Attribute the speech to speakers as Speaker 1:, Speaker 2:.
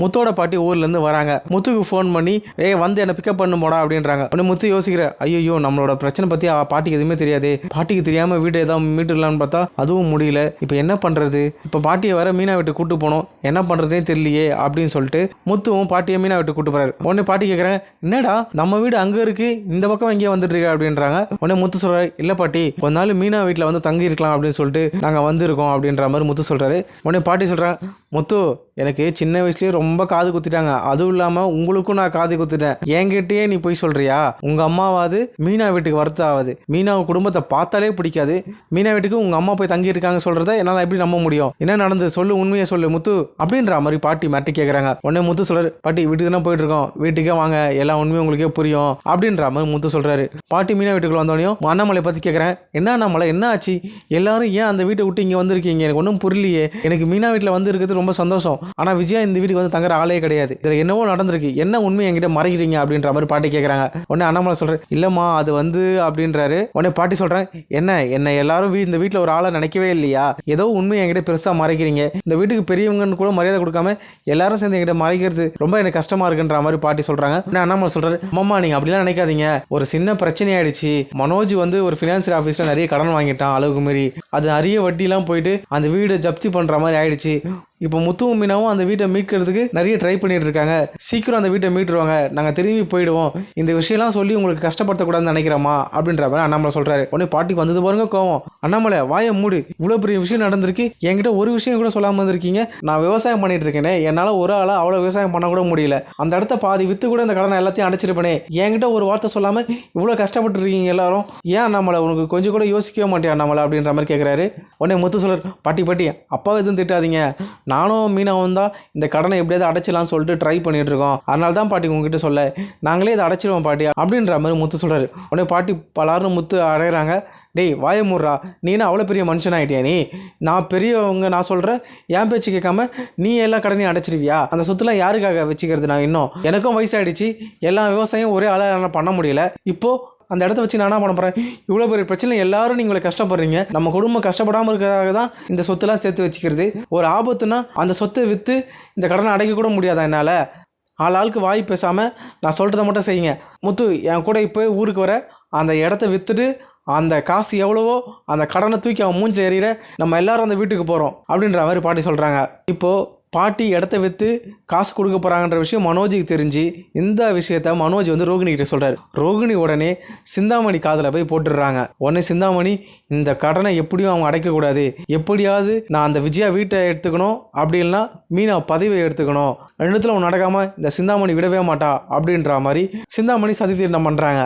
Speaker 1: முத்தோட பாட்டி ஊர்லேருந்து வராங்க. முத்துக்கு ஃபோன் பண்ணி வந்து என்னை பிக்கப் பண்ணு போடா அப்படின்றாங்க. உடனே முத்து யோசிக்கிற, ஐயோ நம்மளோட பிரச்சனை பற்றி பாட்டிக்கு எதுவுமே தெரியாது, பாட்டிக்கு தெரியாமல் வீட்டை ஏதாவது மீட்டுடலான்னு பார்த்தா அதுவும் முடியல, இப்போ என்ன பண்ணுறது, இப்போ பாட்டியை வர மீனா வீட்டு கூட்டு போனோம், என்ன பண்ணுறதே தெரியலையே அப்படின்னு சொல்லிட்டு முத்துவும் பாட்டியை மீனா வீட்டு கூட்டு போறாரு. உடனே பாட்டி கேட்குறேன், என்னடா நம்ம வீடு அங்கே இருக்கு, இந்த பக்கம் எங்கேயே வந்துட்டு இருக்க அப்படின்றாங்க. உடனே முத்து சொல்றாரு, இல்லை பாட்டி கொஞ்ச நாள் மீனா வீட்டில் வந்து தங்கி இருக்கலாம் அப்படின்னு சொல்லிட்டு நாங்கள் வந்திருக்கோம் அப்படின்ற மாதிரி முத்து சொல்றாரு. உடனே பாட்டி சொல்கிறேன், முத்து எனக்கு சின்ன வயசுலேயே ரொம்ப காது குத்திட்டாங்க, அதுவும் இல்லாமல் உங்களுக்கும் நான் காது குத்திட்டேன், என்கிட்டயே நீ போய் சொல்றியா, உங்கள் அம்மாவாவது மீனா வீட்டுக்கு வருத்தாவது, மீனாவை குடும்பத்தை பார்த்தாலே பிடிக்காது, மீனா வீட்டுக்கு உங்கள் அம்மா போய் தங்கி இருக்காங்க சொல்கிறத என்னால் எப்படி நம்ப முடியும், என்ன நடந்தது சொல்லு, உண்மையை சொல்லு முத்து அப்படின்ற மாதிரி பாட்டி மிரட்டி கேட்குறாங்க. உடனே முத்து சொல்கிறாரு, பாட்டி வீட்டுக்கு தான் போயிட்டு இருக்கோம், வீட்டுக்கே வாங்க, எல்லா உண்மையும் உங்களுக்கே புரியும் அப்படின்ற மாதிரி முத்து சொல்கிறாரு. பாட்டி மீனா வீட்டுக்குள்ள வந்தோடனையும் அண்ணாமலை பற்றி கேட்குறேன், என்ன அண்ணாமலை என்ன ஆச்சு, எல்லாரும் ஏன் அந்த வீட்டை விட்டு இங்கே வந்திருக்கீங்க, எனக்கு ஒன்றும் புரியலையே, எனக்கு மீனா வீட்டில் வந்து இருக்கிறது ரொம்ப சந்தோஷம், ஆனால் விஜயா இந்த வீட்டுக்கு வந்து தங்குற ஆளே கிடையாது, இதில் என்னவோ நடந்திருக்கு, என்ன உண்மை என்கிட்ட மறைக்கிறீங்க அப்படின்ற மாதிரி பாட்டி கேட்குறாங்க. உடனே அண்ணாமலை சொல்கிறேன், இல்லைம்மா அது வந்து அப்படின்றாரு. உடனே பாட்டி சொல்கிறேன், என்ன எல்லாரும் இந்த வீட்டில் ஒரு ஆளை நினைக்கவே இல்லையா, ஏதோ உண்மை என்கிட்ட பெருசாக மறைக்கிறீங்க, இந்த வீட்டுக்கு பெரியவங்கன்னு கூட மரியாதை கொடுக்காம எல்லாரும் சேர்ந்து என்கிட்ட மறைக்கிறது ரொம்ப எனக்கு கஷ்டமாக இருக்குன்ற மாதிரி பாட்டி சொல்கிறாங்க. உடனே அண்ணாமலை சொல்கிறாரு, அம்மா நீங்கள் அப்படிலாம் நினைக்காதீங்க, ஒரு சின்ன பிரச்சனை ஆயிடுச்சு, மனோஜ் வந்து ஒரு ஃபினான்சியல் ஆஃபீஸில் நிறைய கடன் வாங்கிட்டான் அளவுக்கு மீறி, அது நிறைய வட்டிலாம் போயிட்டு அந்த வீடை ஜப்தி பண்ணுற மாதிரி ஆயிடுச்சு, இப்போ முத்துவும் மீனாவும் அந்த வீட்டை மீட்கிறதுக்கு நிறைய ட்ரை பண்ணிட்டு இருக்காங்க, சீக்கிரம் அந்த வீட்டை மீட்டுருவாங்க, நாங்கள் திரும்பி போயிடுவோம், இந்த விஷயம்லாம் சொல்லி உங்களுக்கு கஷ்டப்படுத்தக்கூடாதுன்னு நினைக்கிறோமா அப்படின்ற மாதிரி அண்ணாமலை சொல்கிறாரு. உடனே பாட்டிக்கு வந்தது பாருங்க கோவம், அண்ணாமலை வாயை மூடு, இவ்வளோ பெரிய விஷயம் நடந்திருக்கு, என்கிட்ட ஒரு விஷயம் கூட சொல்லாமல் இருந்திருக்கீங்க, நான் விவசாயம் பண்ணிட்டு இருக்கேனே, என்னால் ஒரு ஆளாக அவ்வளோ விவசாயம் பண்ண கூட முடியல, அந்த இடத்த பாதி விற்று கூட இந்த கடனை எல்லாத்தையும் அடைச்சிருப்பேனே, என்கிட்ட ஒரு வார்த்தை சொல்லாமல் இவ்வளோ கஷ்டப்பட்டு இருக்கீங்க எல்லாரும், ஏன் அண்ணாமலை உனக்கு கொஞ்சம் கூட யோசிக்கவே மாட்டேன் அண்ணாமலை அப்படின்ற மாதிரி கேட்குறாரு. உடனே முத்து சொல்கிறார், பாட்டி அப்பாவை எதுவும் திட்டாதீங்க, நானும் மீனாவும் தான் இந்த கடனை எப்படியாவது அடைச்சிடலாம்னு சொல்லிட்டு ட்ரை பண்ணிட்டு இருக்கோம், அதனால தான் பாட்டி உங்ககிட்ட சொல்ல, நாங்களே இதை அடைச்சிடுவோம் பாட்டி அப்படின்ற மாதிரி முத்து சொல்கிறாரு. உடனே பாட்டி பலாரும் முத்து அடையிறாங்க, டேய் வாய மூடுறா, நீனா அவ்வளோ பெரிய மனுஷன் ஆகிட்டியா, நான் பெரியவங்க நான் சொல்கிறேன், என் பேச்சு கேட்காம நீ எல்லா கடனையும் அடைச்சிருவியா, அந்த சொத்துலாம் யாருக்காக வச்சுக்கிறது, நான் இன்னும் எனக்கும் வயசாகிடுச்சு, எல்லா விவசாயம் ஒரே ஆளாக பண்ண முடியல, இப்போது அந்த இடத்த வச்சு நான் என்ன பண்ண போகிறேன், இவ்வளோ பெரிய பிரச்சனை எல்லாரும் நீங்களை கஷ்டப்படுறீங்க, நம்ம குடும்பம் கஷ்டப்படாமல் இருக்கிறதாக தான் இந்த சொத்துலாம் சேர்த்து வச்சுக்கிறது, ஒரு ஆபத்துனா அந்த சொத்தை விற்று இந்த கடனை அடைக்க கூட முடியாதா என்னால், ஆளுக்கு வாய் பேசாமல் நான் சொல்கிறத மட்டும் செய்யுங்க, முத்து என் கூட இப்போ ஊருக்கு வர, அந்த இடத்த விற்றுட்டு அந்த காசு எவ்வளவோ அந்த கடனை தூக்கி அவன் மூஞ்சில் எறிகிற, நம்ம எல்லாரும் அந்த வீட்டுக்கு போகிறோம் அப்படின்ற மாதிரி பாட்டி சொல்கிறாங்க. இப்போது பாட்டி இடத்த விற்று காசு கொடுக்க போகிறாங்கன்ற விஷயம் மனோஜுக்கு தெரிஞ்சு இந்த விஷயத்த மனோஜ் வந்து ரோகிணி கிட்ட சொல்கிறார். ரோகிணி உடனே சிந்தாமணி காதில் போய் போட்டுடுறாங்க. உடனே சிந்தாமணி, இந்த கடனை எப்படியும் அவங்க அடைக்கக்கூடாது, எப்படியாவது நான் அந்த விஜயா வீட்டை எடுத்துக்கணும், அப்படி இல்லைனா மீனா பதவியை எடுத்துக்கணும், ரெண்டுத்தில் ஒன்று நடக்காமல் இந்த சிந்தாமணி விடவே மாட்டா அப்படின்ற மாதிரி சிந்தாமணி சதி தீர்மானம் பண்ணுறாங்க.